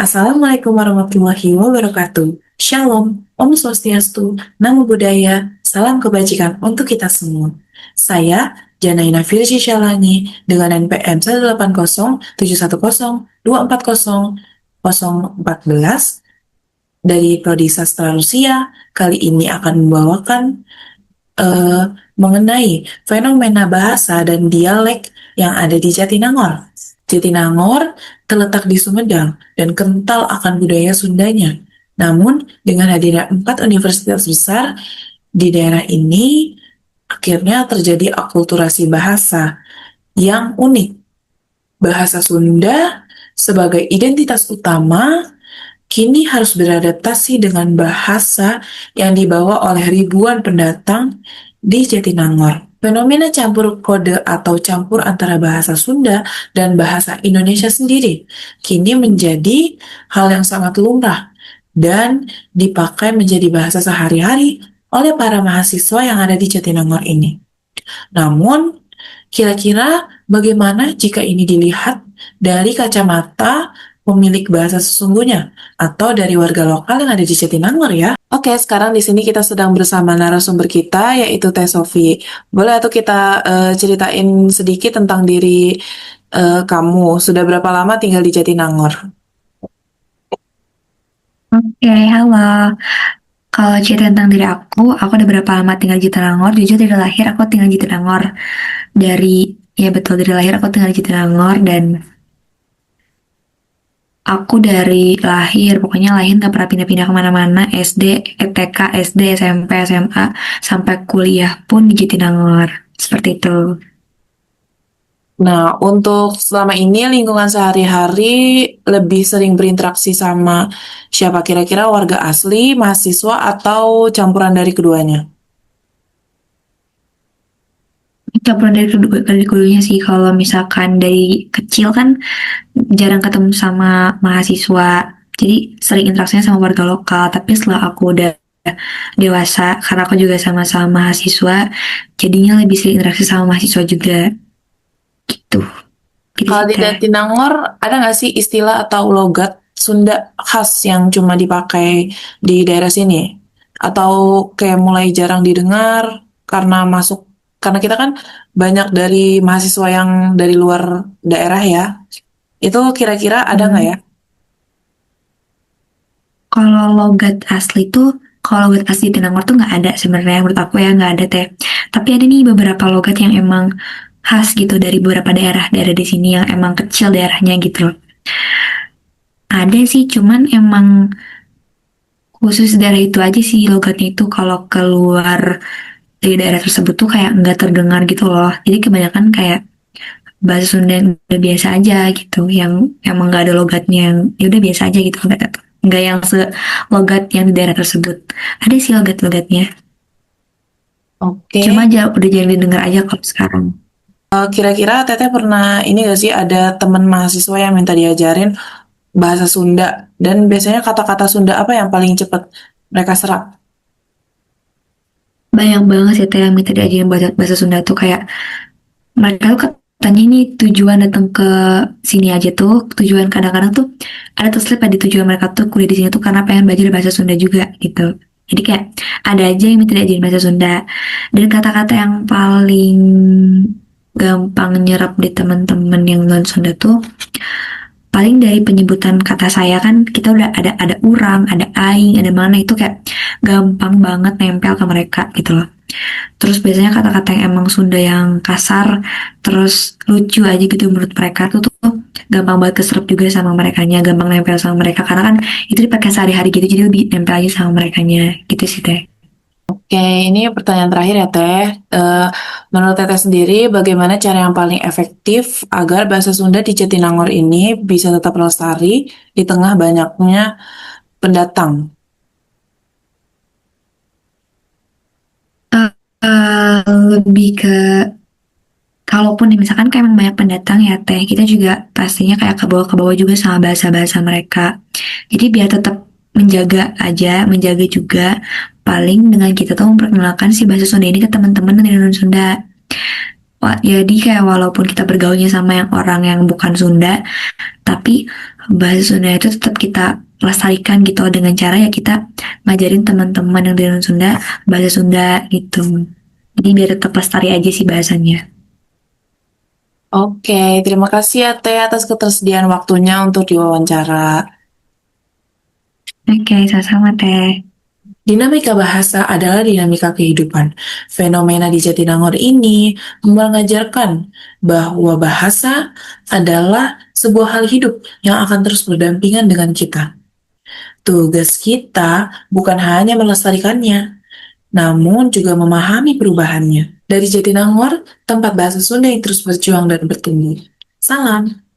Assalamualaikum warahmatullahi wabarakatuh. Shalom, Om Swastiastu, Namo Buddhaya, salam kebajikan untuk kita semua. Saya Janaina Virji Shalani dengan NPM 1802040240014 dari Prodi Sastra Rusia. Kali ini akan membawakan mengenai fenomena bahasa dan dialek yang ada di Jatinangor. Jatinangor terletak di Sumedang dan kental akan budaya Sundanya. Namun, dengan hadirnya 4 universitas besar di daerah ini, akhirnya terjadi akulturasi bahasa yang unik. Bahasa Sunda sebagai identitas utama kini harus beradaptasi dengan bahasa yang dibawa oleh ribuan pendatang di Jatinangor. Fenomena campur kode atau campur antara bahasa Sunda dan bahasa Indonesia sendiri kini menjadi hal yang sangat lumrah dan dipakai menjadi bahasa sehari-hari oleh para mahasiswa yang ada di Jatinangor ini. Namun, kira-kira bagaimana jika ini dilihat dari kacamata pemilik bahasa sesungguhnya atau dari warga lokal yang ada di Jatinangor ya? Oke, sekarang di sini kita sedang bersama narasumber kita yaitu Teh Sofi. Boleh atau kita ceritain sedikit tentang diri kamu? Sudah berapa lama tinggal di Jatinangor? Oke, halo. Kalau cerita tentang diri aku udah berapa lama tinggal di Jatinangor? Jujur dari lahir aku tinggal di Jatinangor. Ya betul, dari lahir aku tinggal di Jatinangor dan aku dari lahir, pokoknya lahir gak pernah pindah-pindah kemana-mana. SD, TK, SD, SMP, SMA, sampai kuliah pun di Jatinangor. Seperti itu. Nah, untuk selama ini lingkungan sehari-hari lebih sering berinteraksi sama siapa kira-kira warga asli, mahasiswa, atau campuran dari keduanya? Campuran dari keduanya sih, kalau misalkan dari kecil kan jarang ketemu sama mahasiswa, jadi sering interaksinya sama warga lokal. Tapi setelah aku udah dewasa, karena aku juga sama-sama mahasiswa, jadinya lebih sering interaksi sama mahasiswa juga gitu. Jadi Kalau sih di Teh. Jatinangor, ada nggak sih istilah atau logat Sunda khas yang cuma dipakai di daerah sini? Atau kayak mulai jarang didengar karena kita kan banyak dari mahasiswa yang dari luar daerah ya. Itu kira-kira ada nggak Hmm, ya? kalau kalau logat asli Jatinangor tuh nggak ada sebenarnya, menurut aku ya nggak ada Teh. Tapi ada nih beberapa logat yang emang khas gitu dari beberapa daerah di sini yang emang kecil daerahnya gitu loh. Ada sih, cuman emang khusus daerah itu aja sih logatnya itu, kalau keluar dari daerah tersebut tuh kayak nggak terdengar gitu loh. Jadi kebanyakan kayak bahasa Sunda yang udah biasa aja gitu, yang emang nggak ada logatnya, yang ya udah biasa aja gitu, nggak yang logat yang di daerah tersebut. Ada sih logat-logatnya, cuma Oke. udah jarang didengar aja kalau sekarang. Kira-kira Teteh pernah ini gak sih ada teman mahasiswa yang minta diajarin bahasa Sunda dan biasanya kata-kata Sunda apa yang paling cepat mereka serap? Banyak banget sih Teh yang minta diajarin bahasa Sunda tuh, kayak mereka tuh katanya ini tujuan datang ke sini aja tuh, tujuan kadang-kadang tuh ada terselip di tujuan mereka tuh kuliah di sini tuh karena pengen belajar bahasa Sunda juga gitu. Jadi kayak ada aja yang minta diajarin bahasa Sunda. Dan kata-kata yang paling gampang nyerap di teman-teman yang non Sunda tuh paling dari penyebutan kata saya. Kan kita udah ada urang, ada aing, ada mana, itu kayak gampang banget nempel ke mereka gitu loh. Terus biasanya kata-kata yang emang Sunda yang kasar, terus lucu aja gitu menurut mereka tuh gampang banget keserap juga sama merekanya, gampang nempel sama mereka karena kan itu dipakai sehari-hari gitu, jadi lebih nempel aja sama merekanya gitu sih Teh. Oke, ini pertanyaan terakhir ya Teh. Eh, Menurut Teteh sendiri, bagaimana cara yang paling efektif agar bahasa Sunda di Jatinangor ini bisa tetap lestari di tengah banyaknya pendatang? Lebih ke, kalaupun misalkan kayak emang banyak pendatang ya Teh, kita juga pastinya kayak ke bawah juga sama bahasa-bahasa mereka. Jadi biar tetap menjaga juga, paling dengan kita tuh memperkenalkan si bahasa Sunda ini ke teman-teman dari non Sunda. Wah, jadi kayak walaupun kita bergaulnya sama yang orang yang bukan Sunda, tapi bahasa Sunda itu tetap kita lestarikan gitu dengan cara ya kita ngajarin teman-teman yang dari Sunda bahasa Sunda gitu. Jadi biar tetap lestari aja sih bahasanya. Oke, terima kasih ya Teh atas ketersediaan waktunya untuk diwawancara. Oke, sama-sama Teh. Dinamika bahasa adalah dinamika kehidupan. Fenomena di Jatinangor ini mengajarkan bahwa bahasa adalah sebuah hal hidup yang akan terus berdampingan dengan kita. Tugas kita bukan hanya melestarikannya, namun juga memahami perubahannya. Dari Jatinangor, tempat bahasa Sunda yang terus berjuang dan bertumbuh. Salam.